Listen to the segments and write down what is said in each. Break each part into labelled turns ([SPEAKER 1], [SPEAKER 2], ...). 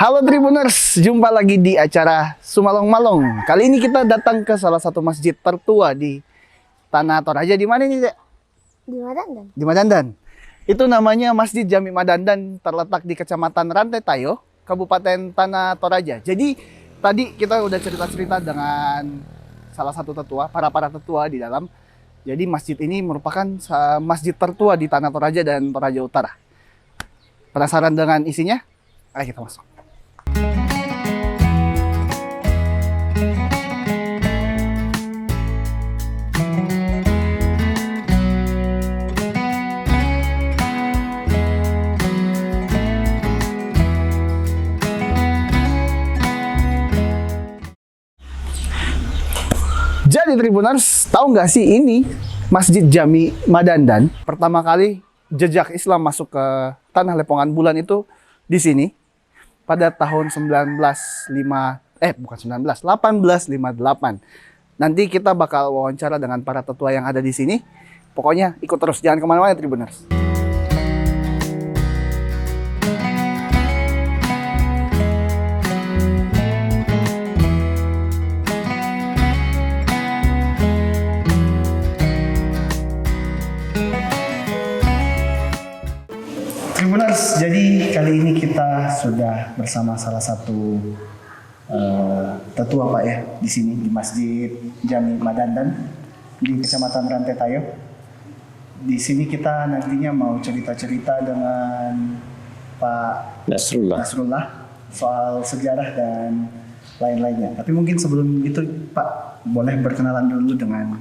[SPEAKER 1] Halo Tribuners, jumpa lagi di acara Sumalong Malong. Kali ini kita datang ke salah satu masjid tertua di Tanah Toraja. Di mana ini, Dek?
[SPEAKER 2] Di Madandan.
[SPEAKER 1] Di Madandan. Itu namanya Masjid Jami Madandan, terletak di Kecamatan Rantai Tayo, Kabupaten Tanah Toraja. Jadi tadi kita udah cerita-cerita dengan salah satu tetua, para tetua di dalam. Jadi masjid ini merupakan masjid tertua di Tanah Toraja dan Toraja Utara. Penasaran dengan isinya? Ayo kita masuk. Jadi Tribuners, tahu nggak sih ini Masjid Jami Madandan pertama kali jejak Islam masuk ke tanah Lepongan Bulan itu di sini pada tahun 1858. Nanti kita bakal wawancara dengan para tetua yang ada di sini. Pokoknya ikut terus, jangan kemana-mana Tribuners. Tribuners, jadi kali ini kita sudah bersama salah satu tetua Pak ya di sini di Masjid Jami Madandan di Kecamatan Rantai Tayo. Di sini kita nantinya mau cerita-cerita dengan Pak Nasrullah soal sejarah dan lain-lainnya. Tapi mungkin sebelum itu Pak boleh berkenalan dulu dengan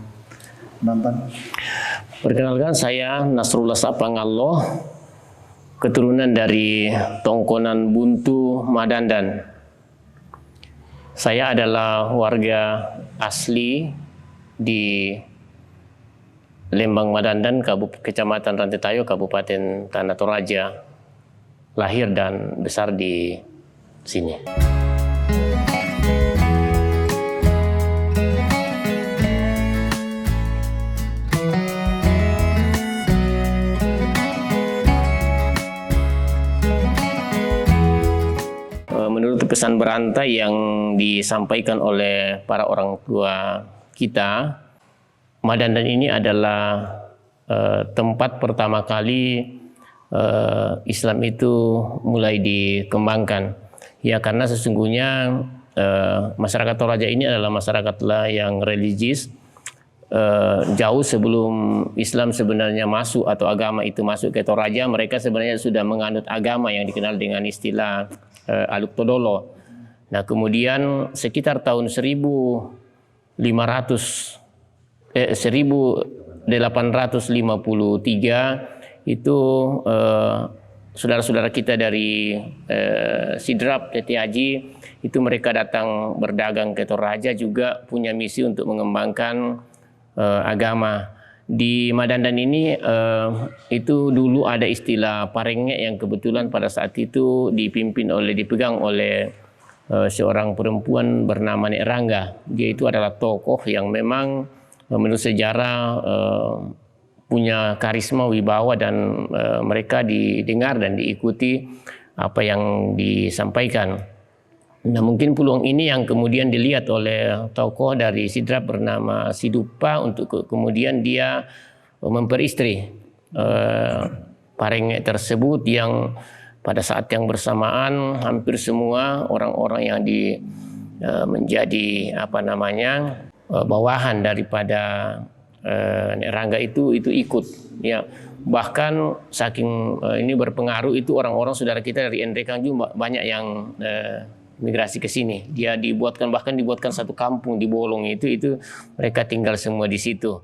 [SPEAKER 1] penonton.
[SPEAKER 3] Perkenalkan, saya Nasrullah Sapangalloh, keturunan dari Tongkonan Buntu Madandan. Saya adalah warga asli di Lembang Madandan, Kecamatan Rantai Tayo, Kabupaten Tanah Toraja. Lahir dan besar di sini. Menurut pesan berantai yang disampaikan oleh para orang tua kita, Madandan ini adalah tempat pertama kali Islam itu mulai dikembangkan. Ya, karena sesungguhnya masyarakat Toraja ini adalah masyarakat yang religius. Jauh sebelum Islam sebenarnya masuk atau agama itu masuk ke Toraja, mereka sebenarnya sudah menganut agama yang dikenal dengan istilah Aluk Todolo. Nah, kemudian sekitar tahun 1853 itu saudara-saudara kita dari Sidrap, Teti Haji, itu mereka datang berdagang ke Toraja, juga punya misi untuk mengembangkan agama. Di Madandan ini itu dulu ada istilah Parengge yang kebetulan pada saat itu dipegang oleh seorang perempuan bernama Nek Rangga. Dia itu adalah tokoh yang memang menurut sejarah punya karisma wibawa dan mereka didengar dan diikuti apa yang disampaikan. Nah, mungkin peluang ini yang kemudian dilihat oleh tokoh dari Sidrap bernama Sidupa untuk kemudian dia memperistri Parengge tersebut, yang pada saat yang bersamaan hampir semua orang-orang yang menjadi bawahan daripada Nek Rangga itu ikut, ya. Bahkan saking ini berpengaruh, itu orang-orang saudara kita dari Endrekang juga banyak yang migrasi ke sini. Bahkan dibuatkan satu kampung di Bolong, itu mereka tinggal semua di situ.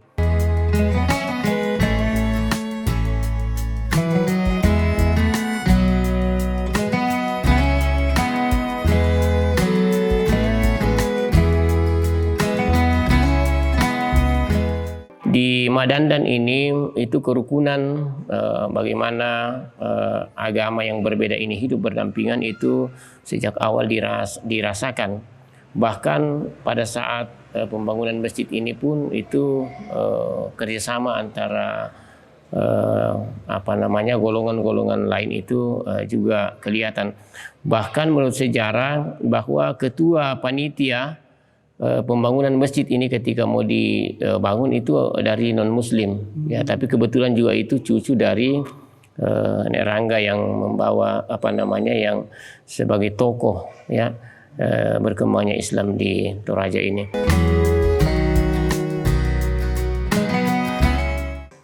[SPEAKER 3] Di Madandan ini itu kerukunan bagaimana agama yang berbeda ini hidup berdampingan itu sejak awal dirasakan. Bahkan pada saat pembangunan masjid ini pun itu kerjasama antara golongan-golongan lain itu juga kelihatan. Bahkan menurut sejarah bahwa ketua panitia pembangunan masjid ini ketika mau dibangun itu dari non muslim ya, tapi kebetulan juga itu cucu dari Nek Rangga yang membawa yang sebagai tokoh ya berkembangnya Islam di Toraja ini.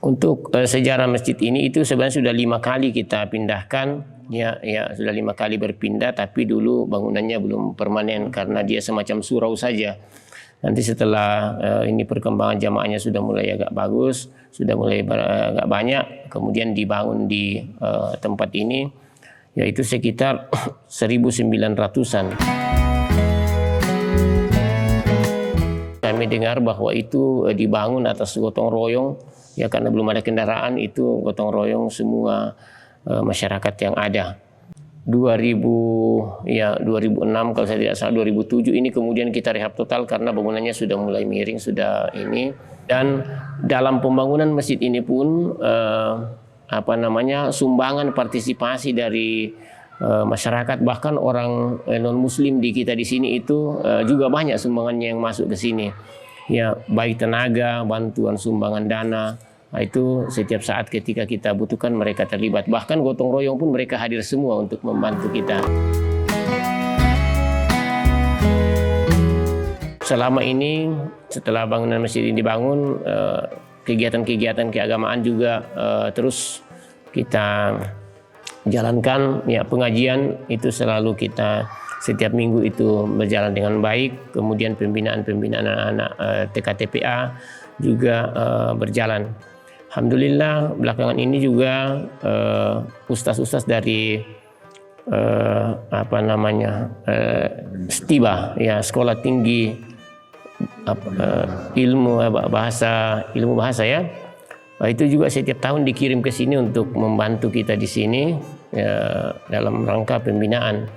[SPEAKER 3] Untuk sejarah masjid ini itu sebenarnya sudah 5 kali kita pindahkan ya sudah 5 kali berpindah, tapi dulu bangunannya belum permanen karena dia semacam surau saja. Nanti setelah ini perkembangan jamaahnya sudah mulai agak bagus, sudah mulai agak banyak, kemudian dibangun di tempat ini yaitu sekitar 1900-an. Kami dengar bahwa itu dibangun atas gotong royong ya, karena belum ada kendaraan, itu gotong royong semua masyarakat yang ada. 2006 kalau saya tidak salah, 2007 ini kemudian kita rehab total karena bangunannya sudah mulai miring, sudah ini. Dan dalam pembangunan masjid ini pun sumbangan partisipasi dari masyarakat, bahkan orang non muslim di kita di sini itu juga banyak sumbangannya yang masuk ke sini. Ya, baik tenaga, bantuan sumbangan dana, itu setiap saat ketika kita butuhkan mereka terlibat. Bahkan gotong royong pun mereka hadir semua untuk membantu kita. Selama ini setelah bangunan masjid ini dibangun, kegiatan-kegiatan keagamaan juga terus kita jalankan. Ya, pengajian itu selalu kita setiap minggu itu berjalan dengan baik. Kemudian pembinaan anak-anak TKTPA juga berjalan. Alhamdulillah belakangan ini juga ustaz-ustaz dari STIBA ya, Sekolah Tinggi Ilmu Bahasa ya, itu juga setiap tahun dikirim ke sini untuk membantu kita di sini ya, dalam rangka pembinaan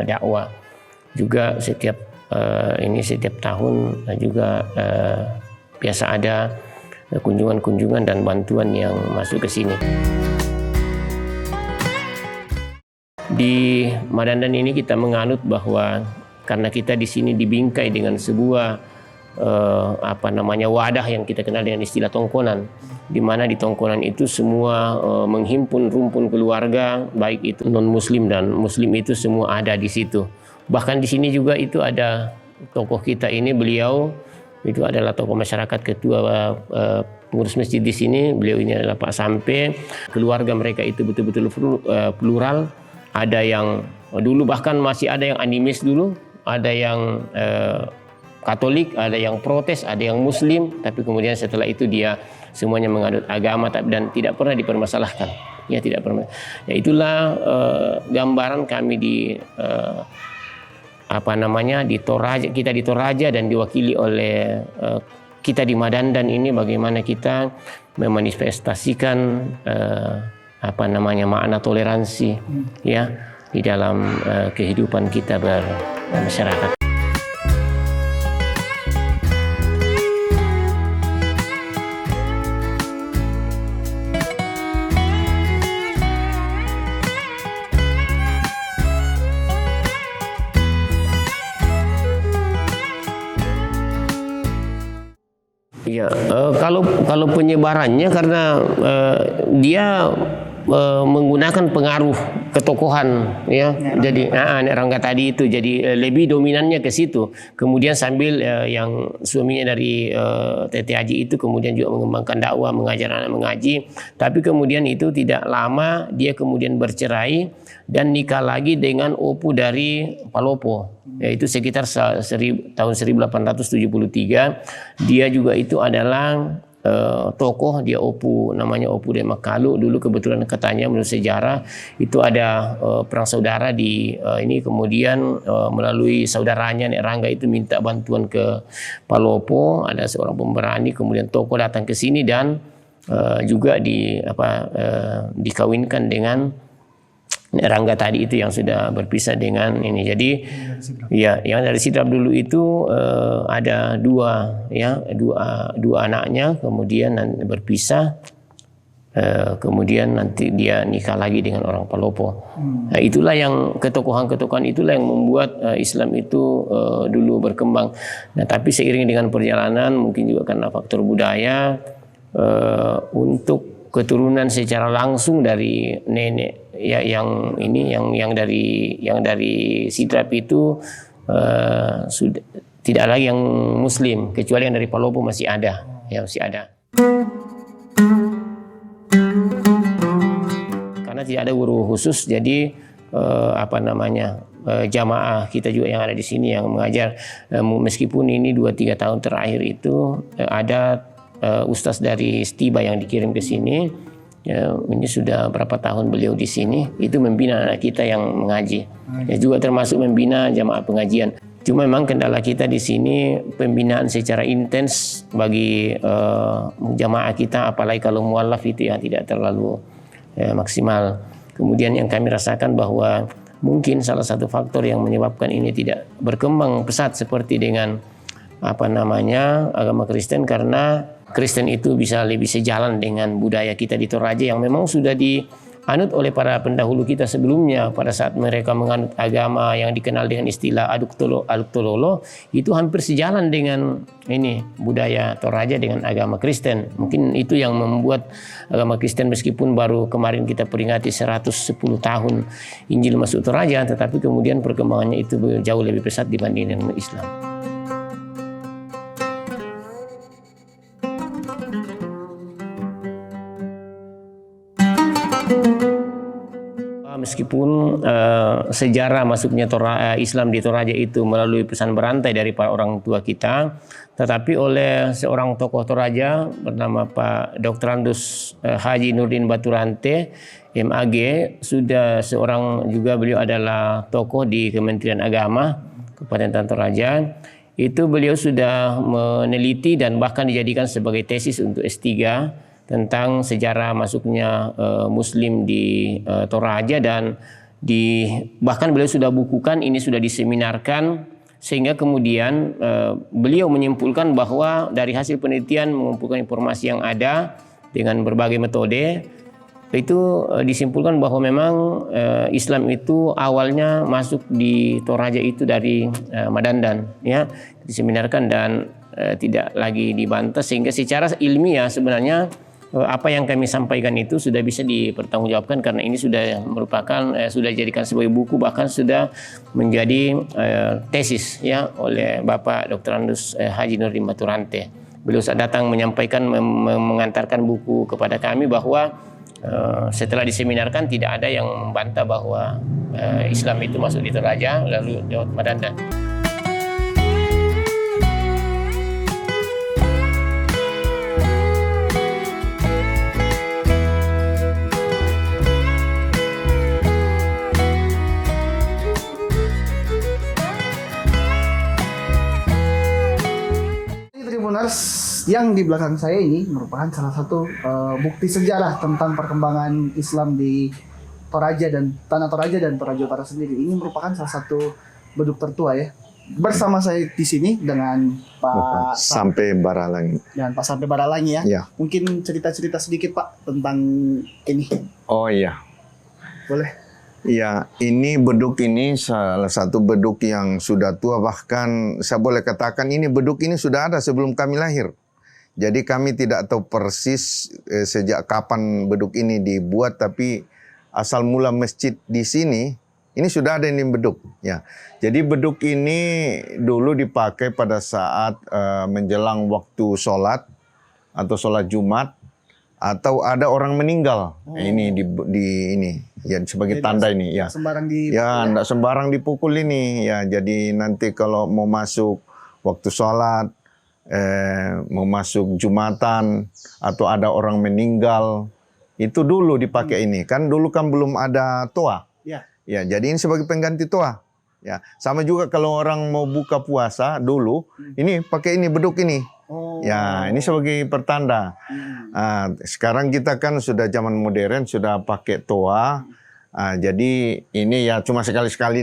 [SPEAKER 3] dakwah. Juga setiap tahun juga biasa ada kunjungan-kunjungan dan bantuan yang masuk ke sini. Di Madandan ini kita menganut bahwa karena kita di sini dibingkai dengan sebuah wadah yang kita kenal dengan istilah tongkonan, di mana di tongkonan itu semua menghimpun rumpun keluarga, baik itu non muslim dan muslim, itu semua ada di situ. Bahkan di sini juga itu ada tokoh kita ini, beliau itu adalah tokoh masyarakat, ketua pengurus masjid di sini. Beliau ini adalah Pak Sampe. Keluarga mereka itu betul-betul plural. Ada yang dulu bahkan masih ada yang animis dulu, ada yang Katolik, ada yang protes, ada yang Muslim. Tapi kemudian setelah itu dia semuanya menganut agama dan tidak pernah dipermasalahkan. Ya, tidak pernah. Ya, itulah gambaran kami di di Toraja, kita di Toraja dan diwakili oleh kita di Madandan ini, bagaimana kita memanifestasikan makna toleransi ya di dalam kehidupan kita bermasyarakat. Ya, kalau penyebarannya karena dia menggunakan pengaruh ketokohan ya. Jadi Nek Rangga tadi itu jadi lebih dominannya ke situ. Kemudian sambil yang suaminya dari TT Haji itu kemudian juga mengembangkan dakwah, mengajar anak mengaji. Tapi kemudian itu tidak lama dia kemudian bercerai dan nikah lagi dengan opu dari Palopo, yaitu sekitar tahun 1873. Dia juga itu adalah tokoh, dia namanya Opu Demak Kalu. Dulu kebetulan katanya menurut sejarah itu ada perang saudara di ini, kemudian melalui saudaranya Nek Rangga itu minta bantuan ke Palopo, ada seorang pemberani, kemudian tokoh datang ke sini dan juga dikawinkan dengan Nek Rangga tadi itu yang sudah berpisah dengan ini. Jadi ya, yang dari Sidrap dulu itu ada dua anaknya, kemudian berpisah. kemudian nanti dia nikah lagi dengan orang Palopo. Nah, itulah yang ketokohan-ketokohan itulah yang membuat Islam itu dulu berkembang. Nah, tapi seiring dengan perjalanan mungkin juga karena faktor budaya, untuk keturunan secara langsung dari nenek ya yang ini yang dari Sidrap itu sudah tidak lagi yang Muslim, kecuali yang dari Palopo masih ada, ya masih ada. Karena tidak ada guru khusus, jadi jamaah kita juga yang ada di sini yang mengajar, meskipun ini 2-3 tahun terakhir itu ada ustaz dari Stiba yang dikirim ke sini. Ya, ini sudah berapa tahun beliau di sini, itu membina anak kita yang mengaji. Ya, juga termasuk membina jamaah pengajian. Cuma memang kendala kita di sini pembinaan secara intens bagi jamaah kita, apalagi kalau mualaf itu yang tidak terlalu maksimal. Kemudian yang kami rasakan bahwa mungkin salah satu faktor yang menyebabkan ini tidak berkembang pesat seperti dengan agama Kristen, karena Kristen itu bisa lebih sejalan dengan budaya kita di Toraja yang memang sudah dianut oleh para pendahulu kita sebelumnya. Pada saat mereka menganut agama yang dikenal dengan istilah Aduk Tololo, itu hampir sejalan dengan ini budaya Toraja dengan agama Kristen. Mungkin itu yang membuat agama Kristen, meskipun baru kemarin kita peringati 110 tahun Injil masuk Toraja, tetapi kemudian perkembangannya itu jauh lebih pesat dibanding dengan Islam. Meskipun sejarah masuknya Islam di Toraja itu melalui pesan berantai dari para orang tua kita, tetapi oleh seorang tokoh Toraja bernama Pak Dr. Andus Haji Nurdin Baturante, MAG, sudah seorang juga beliau adalah tokoh di Kementerian Agama Kabupaten Toraja. Itu beliau sudah meneliti dan bahkan dijadikan sebagai tesis untuk S3 tentang sejarah masuknya Muslim di Toraja, dan bahkan beliau sudah bukukan, ini sudah diseminarkan, sehingga kemudian beliau menyimpulkan bahwa dari hasil penelitian mengumpulkan informasi yang ada dengan berbagai metode, itu disimpulkan bahwa memang Islam itu awalnya masuk di Toraja itu dari Madandan, ya, diseminarkan dan tidak lagi dibantah, sehingga secara ilmiah sebenarnya apa yang kami sampaikan itu sudah bisa dipertanggungjawabkan, karena ini sudah merupakan sudah dijadikan sebagai buku, bahkan sudah menjadi tesis ya oleh Bapak Dr. Andus Haji Nurdin Baturante. Beliau saat datang menyampaikan, mengantarkan buku kepada kami bahwa setelah diseminarkan tidak ada yang membantah bahwa Islam itu masuk di Toraja lalu lewat Madandan.
[SPEAKER 1] Yang di belakang saya ini merupakan salah satu bukti sejarah tentang perkembangan Islam di Toraja dan Tanah Toraja dan Toraja Utara sendiri. Ini merupakan salah satu beduk tertua ya. Bersama saya di sini dengan Pak
[SPEAKER 2] Sampai Baralangi.
[SPEAKER 1] Dan Pak Sampai Baralangi ya.
[SPEAKER 2] Ya.
[SPEAKER 1] Mungkin cerita-cerita sedikit Pak tentang ini.
[SPEAKER 2] Oh iya.
[SPEAKER 1] Boleh.
[SPEAKER 2] Ya, ini beduk ini salah satu beduk yang sudah tua, bahkan saya boleh katakan ini beduk ini sudah ada sebelum kami lahir. Jadi kami tidak tahu persis sejak kapan beduk ini dibuat, tapi asal mula masjid di sini ini sudah ada ini beduk. Ya, jadi beduk ini dulu dipakai pada saat menjelang waktu sholat atau sholat Jumat, atau ada orang meninggal. Ini di ini ya sebagai jadi tanda ini ya.
[SPEAKER 1] Sembarang dipukul,
[SPEAKER 2] ya, enggak sembarang dipukul ini ya. Jadi nanti kalau mau masuk waktu sholat, mau masuk Jumatan, atau ada orang meninggal, itu dulu dipakai ini. Kan dulu kan belum ada toa.
[SPEAKER 1] Ya.
[SPEAKER 2] Ya, jadi ini sebagai pengganti toa. Ya, sama juga kalau orang mau buka puasa dulu, ini pakai ini beduk ini. Ya, ini sebagai pertanda. Sekarang kita kan sudah zaman modern, sudah pakai toa. Jadi ini ya cuma sekali-sekali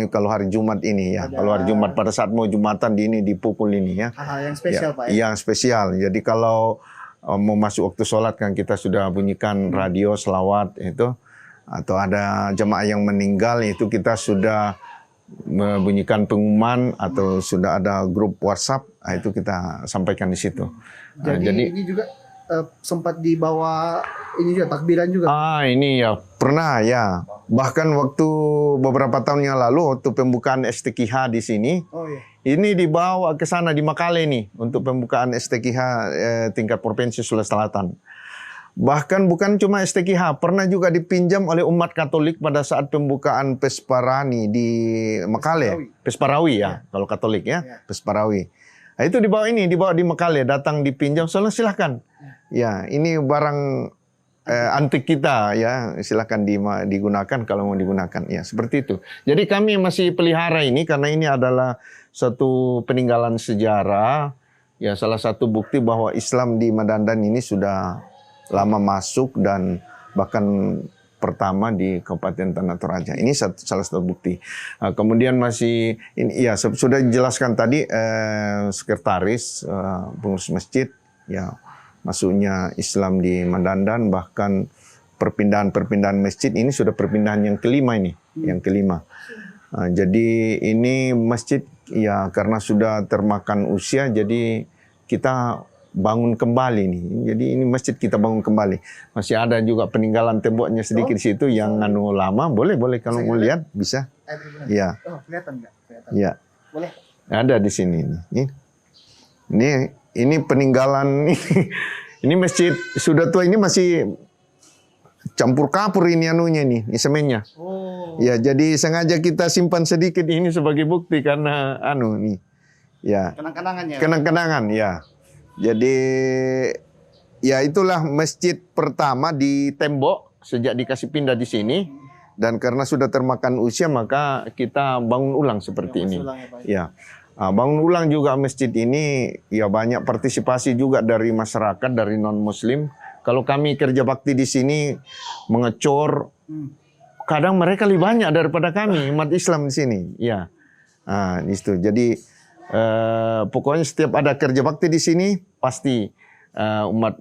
[SPEAKER 2] kalau hari Jumat ini ya. Kalau hari Jumat pada saat mau Jumatan ini dipukul ini ya.
[SPEAKER 1] Hal yang spesial
[SPEAKER 2] ya,
[SPEAKER 1] Pak ya.
[SPEAKER 2] Yang spesial. Jadi kalau mau masuk waktu sholat kan kita sudah bunyikan radio selawat itu, atau ada jemaah yang meninggal itu kita sudah membunyikan pengumuman atau sudah ada grup WhatsApp, itu kita sampaikan di situ.
[SPEAKER 1] Jadi ini juga sempat dibawa ini juga takbiran juga.
[SPEAKER 2] Ini ya pernah ya. Bahkan waktu beberapa tahun yang lalu waktu pembukaan STQH di sini, ini dibawa ke sana di Makale nih untuk pembukaan STQH tingkat provinsi Sulawesi Selatan. Bahkan bukan cuma STQH, pernah juga dipinjam oleh umat Katolik pada saat pembukaan Pesparani di Makale. Pesparawi ya, kalau Katolik ya, Pesparawi. Nah, itu dibawa di Makale, datang dipinjam, soalnya silahkan. Ya, ini barang antik kita ya, silahkan digunakan kalau mau digunakan. Ya, seperti itu. Jadi kami masih pelihara ini karena ini adalah satu peninggalan sejarah. Ya, salah satu bukti bahwa Islam di Madandan ini sudah lama masuk dan bahkan pertama di Kabupaten Tanah Toraja. Ini salah satu bukti. Kemudian masih ini ya sudah dijelaskan tadi sekretaris pengurus masjid ya, masuknya Islam di Madandan, bahkan perpindahan masjid ini sudah perpindahan yang kelima ini, yang kelima. Jadi ini masjid ya karena sudah termakan usia, jadi kita bangun kembali nih. Jadi ini masjid kita bangun kembali. Masih ada juga peninggalan temboknya sedikit di situ yang lama. Boleh kalau mau lihat bisa. Iya.
[SPEAKER 1] Kelihatan nggak?
[SPEAKER 2] Iya.
[SPEAKER 1] Boleh.
[SPEAKER 2] Ada di sini nih. Ini peninggalan ini masjid sudah tua, ini masih campur kapur ini nih semennya. Ya, jadi sengaja kita simpan sedikit ini sebagai bukti karena nih. Ya.
[SPEAKER 1] Kenang-kenangannya.
[SPEAKER 2] Kenang-kenangan ya. Jadi ya itulah masjid pertama di tembok sejak dikasih pindah di sini, dan karena sudah termakan usia maka kita bangun ulang seperti ini. Ya, bangun ulang juga masjid ini ya, banyak partisipasi juga dari masyarakat, dari non Muslim. Kalau kami kerja bakti di sini mengecor, kadang mereka lebih banyak daripada kami umat Islam di sini. Ya, itu. Jadi pokoknya setiap ada kerja bakti di sini pasti umat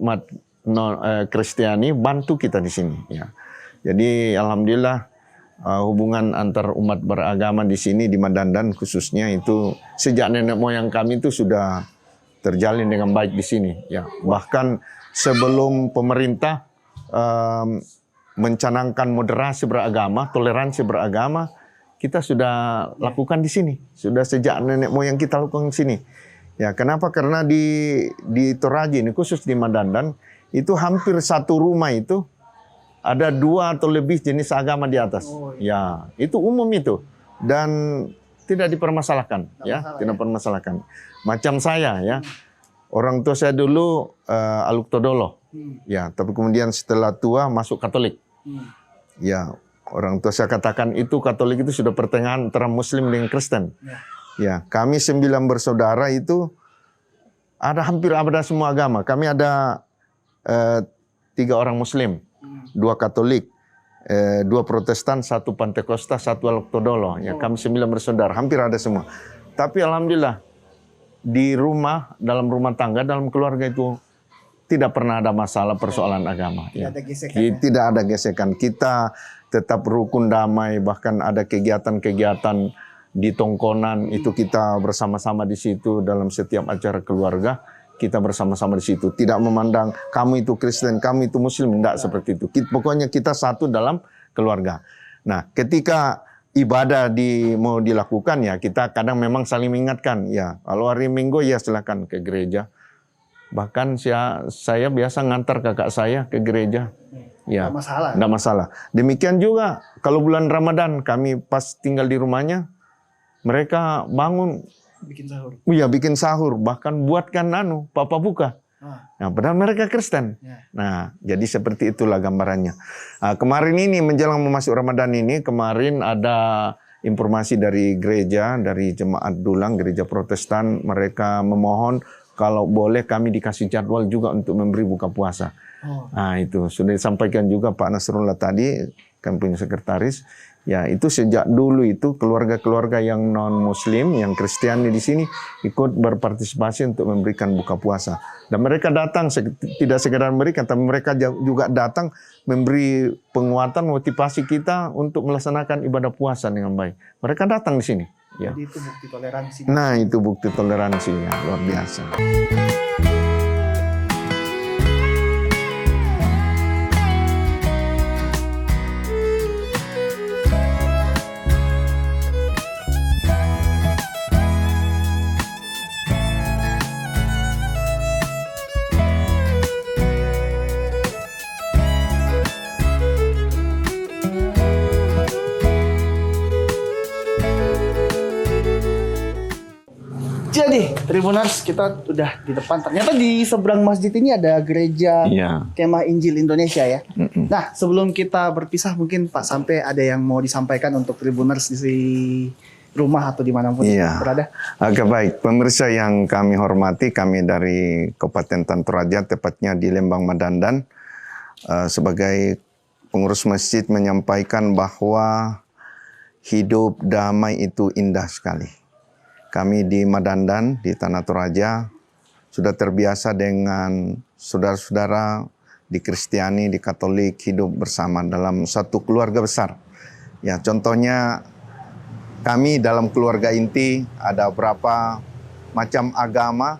[SPEAKER 2] Kristiani bantu kita di sini. Ya. Jadi alhamdulillah hubungan antar umat beragama di sini di Madandan khususnya itu sejak nenek moyang kami itu sudah terjalin dengan baik di sini. Ya. Bahkan sebelum pemerintah mencanangkan moderasi beragama, toleransi beragama, kita sudah lakukan di sini. Sudah sejak nenek moyang kita lakukan di sini. Ya, kenapa? Karena di Toraja ini, khusus di Madandan, itu hampir satu rumah itu ada 2 atau lebih jenis agama di atas. Ya, itu umum itu. Dan tidak dipermasalahkan. Tidak dipermasalahkan. Macam saya ya. Orang tua saya dulu Aluk Todolo. Ya, tapi kemudian setelah tua masuk Katolik. Ya, orang tua saya katakan itu Katolik itu sudah pertengahan antara Muslim dengan Kristen. Ya, kami 9 bersaudara itu hampir ada semua agama. Kami ada 3 orang Muslim, 2 Katolik, 2 Protestan, 1 Pantekosta, 1 Aluk-Todolo. Ya, kami 9 bersaudara, hampir ada semua. Tapi alhamdulillah di rumah, dalam rumah tangga, dalam keluarga itu tidak pernah ada masalah persoalan agama. Ya. Tidak ada gesekan. Kita tetap rukun damai, bahkan ada kegiatan-kegiatan di tongkonan itu kita bersama-sama di situ dalam setiap acara keluarga, kita bersama-sama di situ. Tidak memandang kamu itu Kristen, kamu itu Muslim, tidak seperti itu. Pokoknya kita satu dalam keluarga. Nah, ketika ibadah mau dilakukan ya, kita kadang memang saling mengingatkan. Ya, kalau hari Minggu ya silakan ke gereja. Bahkan saya biasa ngantar kakak saya ke gereja. Ya, tidak masalah. Demikian juga kalau bulan Ramadan kami pas tinggal di rumahnya, mereka bangun bikin sahur. Iya, bikin sahur, bahkan buatkan papa buka. Nah, padahal mereka Kristen. Nah, jadi seperti itulah gambarannya. Kemarin ini menjelang masuk Ramadan ini, kemarin ada informasi dari gereja, dari jemaat Dulang, gereja Protestan, mereka memohon kalau boleh kami dikasih jadwal juga untuk memberi buka puasa. Nah, itu sudah disampaikan juga Pak Nasrullah tadi, kami punya sekretaris. Ya, itu sejak dulu itu keluarga-keluarga yang non-Muslim, yang Kristiani di sini ikut berpartisipasi untuk memberikan buka puasa. Dan mereka datang tidak sekedar memberikan, tapi mereka juga datang memberi penguatan, motivasi kita untuk melaksanakan ibadah puasa dengan baik. Mereka datang di sini. Ya.
[SPEAKER 1] Jadi itu bukti toleransi.
[SPEAKER 2] Nah, itu bukti toleransinya luar biasa.
[SPEAKER 1] Jadi, Tribuners, kita udah di depan. Ternyata di seberang masjid ini ada gereja
[SPEAKER 2] Iya.
[SPEAKER 1] Kemah Injil Indonesia ya.
[SPEAKER 2] Mm-mm.
[SPEAKER 1] Nah, sebelum kita berpisah, mungkin Pak Sampai ada yang mau disampaikan untuk Tribuners di rumah atau dimanapun
[SPEAKER 2] Iya.
[SPEAKER 1] berada.
[SPEAKER 2] Agak baik. Pemirsa yang kami hormati, kami dari Kabupaten Toraja, tepatnya di Lembang Madandan, sebagai pengurus masjid menyampaikan bahwa hidup damai itu indah sekali. Kami di Madandan, di Tanah Toraja, sudah terbiasa dengan saudara-saudara di Kristiani, di Katolik hidup bersama dalam satu keluarga besar. Ya, contohnya kami dalam keluarga inti ada berapa macam agama,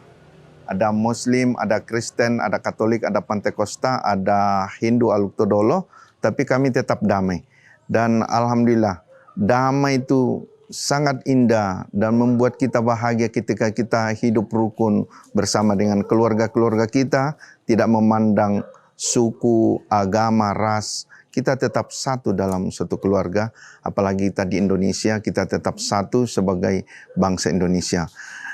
[SPEAKER 2] ada Muslim, ada Kristen, ada Katolik, ada Pantekosta, ada Hindu, Aluk-Todolo, tapi kami tetap damai. Dan Alhamdulillah, damai itu sangat indah dan membuat kita bahagia ketika kita hidup rukun bersama dengan keluarga-keluarga kita, tidak memandang suku, agama, ras. Kita tetap satu dalam satu keluarga, apalagi kita di Indonesia, kita tetap satu sebagai bangsa Indonesia.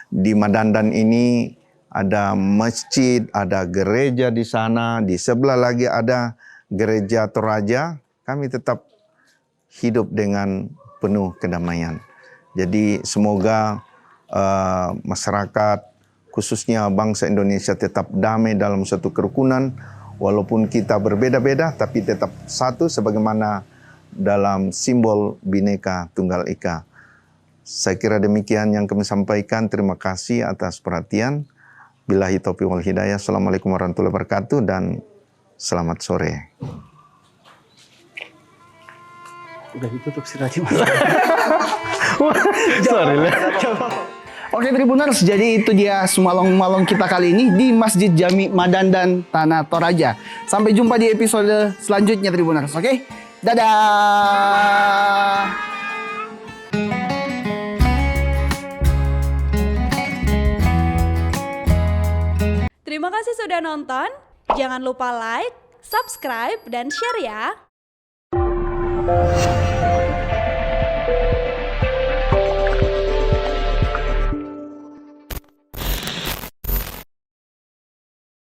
[SPEAKER 2] Di Madandan ini ada masjid, ada gereja di sana, di sebelah lagi ada gereja Toraja. Kami tetap hidup dengan penuh kedamaian. Jadi semoga masyarakat, khususnya bangsa Indonesia tetap damai dalam satu kerukunan, walaupun kita berbeda-beda, tapi tetap satu sebagaimana dalam simbol Bhinneka Tunggal Ika. Saya kira demikian yang kami sampaikan. Terima kasih atas perhatian. Billahi taufiq wal hidayah. Assalamualaikum warahmatullahi wabarakatuh dan selamat sore.
[SPEAKER 1] Udah ditutup sih tadi, Mas.
[SPEAKER 2] Sorry.
[SPEAKER 1] Oke Tribuners, jadi itu dia Sumalong-Malong kita kali ini di Masjid Jami Madandan Tanah Toraja. Sampai jumpa di episode selanjutnya Tribuners, oke? Dadah!
[SPEAKER 4] Terima kasih sudah nonton. Jangan lupa like, subscribe, dan share ya.